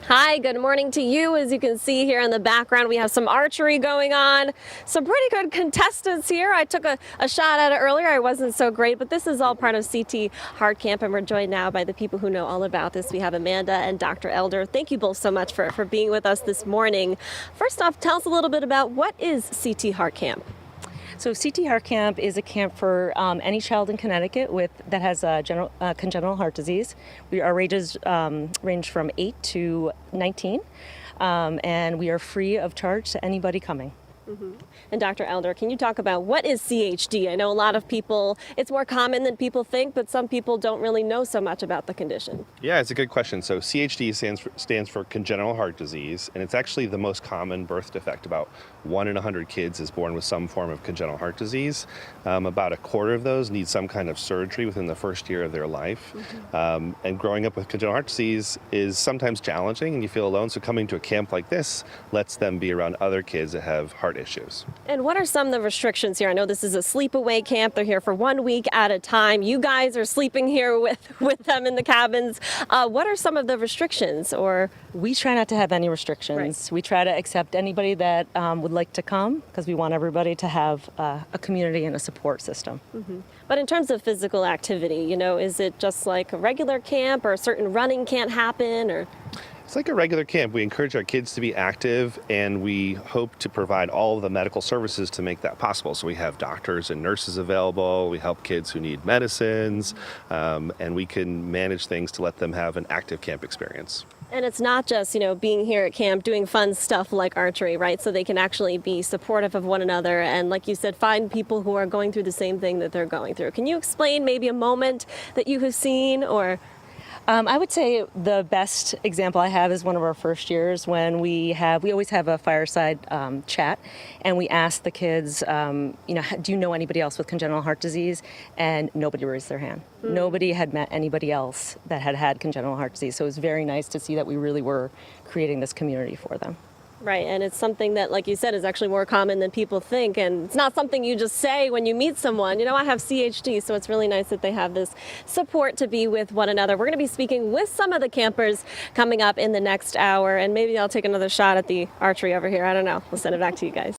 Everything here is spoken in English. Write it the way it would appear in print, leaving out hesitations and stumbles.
Hi, good morning to you. As you can see here in the background, we have some archery going on. Some pretty good contestants here. I took a shot at it earlier. I wasn't so great, but this is all part of CTHeart Camp, and we're joined now by the people who know all about this. We have Amanda and Dr. Elder. Thank you both so much for being with us this morning. First off, tell us a little bit about what is CTHeart Camp? So CTHeart Camp is a camp for any child in Connecticut that has congenital heart disease. Our ages range from 8 to 19, and we are free of charge to anybody coming. Mm-hmm. And Dr. Elder, can you talk about what is CHD? I know a lot of people, it's more common than people think, but some people don't really know so much about the condition. Yeah, it's a good question. So CHD stands for Congenital Heart Disease, and it's actually the most common birth defect. About 1 in 100 kids is born with some form of congenital heart disease. About a quarter of those need some kind of surgery within the first year of their life. Mm-hmm. And growing up with congenital heart disease is sometimes challenging, and you feel alone. So coming to a camp like this lets them be around other kids that have heart issues. And what are some of the restrictions here? I know this is a sleepaway camp. They're here for 1 week at a time. You guys are sleeping here with them in the cabins. What are some of the restrictions? Or we try not to have any restrictions. Right. We try to accept anybody that would like to come, because we want everybody to have a community and a support system. Mm-hmm. But in terms of physical activity, is it just like a regular camp, or a certain running can't happen, or? It's like a regular camp. We encourage our kids to be active, and we hope to provide all of the medical services to make that possible. So we have doctors and nurses available. We help kids who need medicines, and we can manage things to let them have an active camp experience. And it's not just, being here at camp doing fun stuff like archery, right? So they can actually be supportive of one another and, like you said, find people who are going through the same thing that they're going through. Can you explain maybe a moment that you have seen, or? I would say the best example I have is one of our first years when we always have a fireside chat, and we ask the kids, do you know anybody else with congenital heart disease? And nobody raised their hand. Mm. Nobody had met anybody else that had congenital heart disease. So it was very nice to see that we really were creating this community for them. Right, and it's something that, like you said, is actually more common than people think, and it's not something you just say when you meet someone. I have CHD, so it's really nice that they have this support to be with one another. We're going to be speaking with some of the campers coming up in the next hour, and maybe I'll take another shot at the archery over here. I don't know. We'll send it back to you guys.